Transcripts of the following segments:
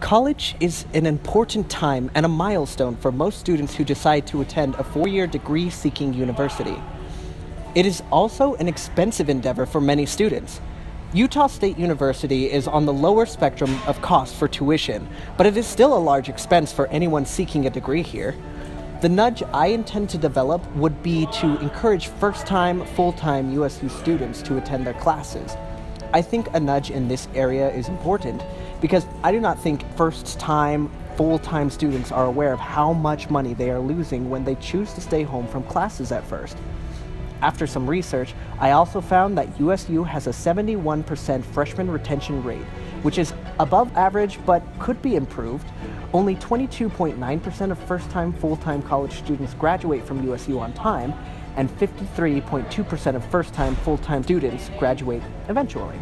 College is an important time and a milestone for most students who decide to attend a four-year degree-seeking university. It is also an expensive endeavor for many students. Utah State University is on the lower spectrum of cost for tuition, but it is still a large expense for anyone seeking a degree here. The nudge I intend to develop would be to encourage first-time, full-time USU students to attend their classes. I think a nudge in this area is important because I do not think first-time, full-time students are aware of how much money they are losing when they choose to stay home from classes at first. After some research, I also found that USU has a 71% freshman retention rate, which is above average but could be improved. Only 22.9% of first-time, full-time college students graduate from USU on time, and 53.2% of first-time, full-time students graduate eventually.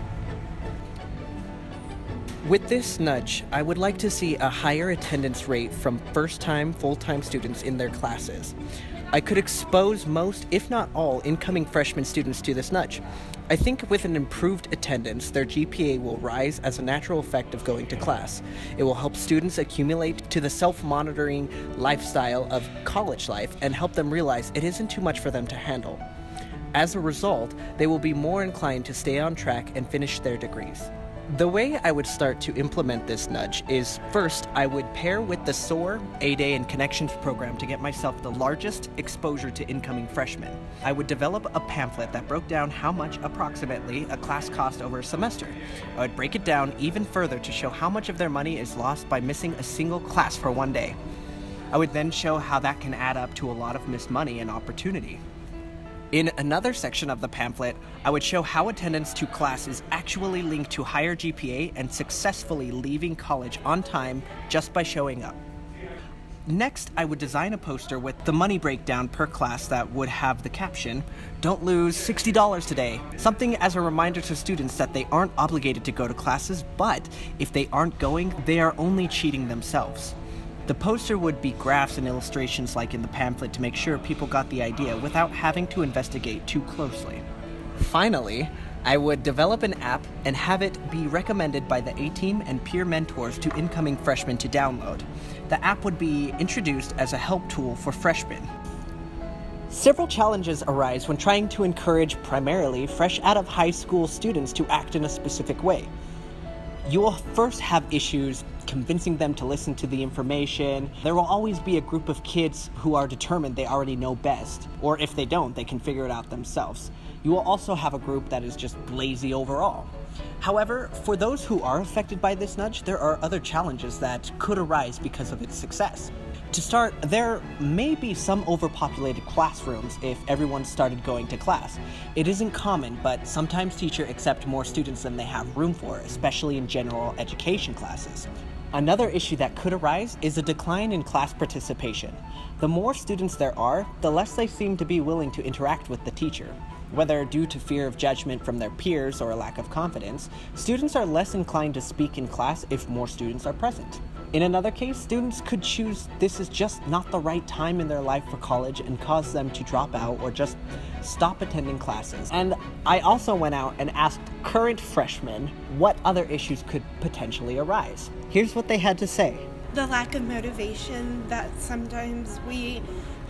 With this nudge, I would like to see a higher attendance rate from first-time, full-time students in their classes. I could expose most, if not all, incoming freshman students to this nudge. I think with an improved attendance, their GPA will rise as a natural effect of going to class. It will help students accumulate to the self-monitoring lifestyle of college life and help them realize it isn't too much for them to handle. As a result, they will be more inclined to stay on track and finish their degrees. The way I would start to implement this nudge is, first, I would pair with the SOAR, A-Day, and Connections program to get myself the largest exposure to incoming freshmen. I would develop a pamphlet that broke down how much approximately a class cost over a semester. I would break it down even further to show how much of their money is lost by missing a single class for one day. I would then show how that can add up to a lot of missed money and opportunity. In another section of the pamphlet, I would show how attendance to class is actually linked to higher GPA and successfully leaving college on time just by showing up. Next, I would design a poster with the money breakdown per class that would have the caption, "Don't lose $60 today," something as a reminder to students that they aren't obligated to go to classes, but if they aren't going, they are only cheating themselves. The poster would be graphs and illustrations like in the pamphlet to make sure people got the idea without having to investigate too closely. Finally, I would develop an app and have it be recommended by the A-Team and peer mentors to incoming freshmen to download. The app would be introduced as a help tool for freshmen. Several challenges arise when trying to encourage primarily fresh out of high school students to act in a specific way. You will first have issues convincing them to listen to the information. There will always be a group of kids who are determined they already know best, or if they don't, they can figure it out themselves. You will also have a group that is just lazy overall. However, for those who are affected by this nudge, there are other challenges that could arise because of its success. To start, there may be some overpopulated classrooms if everyone started going to class. It isn't common, but sometimes teachers accept more students than they have room for, especially in general education classes. Another issue that could arise is a decline in class participation. The more students there are, the less they seem to be willing to interact with the teacher. Whether due to fear of judgment from their peers or a lack of confidence, students are less inclined to speak in class if more students are present. In another case, students could choose this is just not the right time in their life for college and cause them to drop out or just stop attending classes. And I also went out and asked current freshmen what other issues could potentially arise. Here's what they had to say. The lack of motivation that sometimes we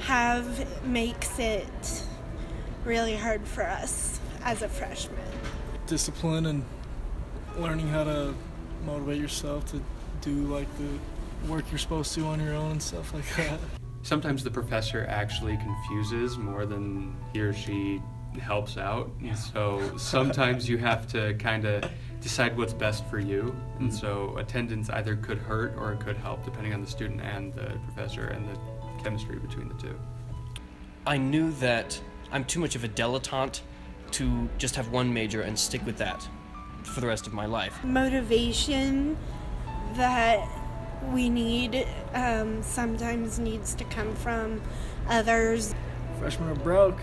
have makes it really hard for us as a freshman. Discipline and learning how to motivate yourself to do like the work you're supposed to on your own and stuff like that. Sometimes the professor actually confuses more than he or she helps out. Yeah. So sometimes you have to kind of decide what's best for you. And so attendance either could hurt or it could help depending on the student and the professor and the chemistry between the two. I knew that I'm too much of a dilettante to just have one major and stick with that for the rest of my life. Motivation that we need sometimes needs to come from others. Freshmen are broke.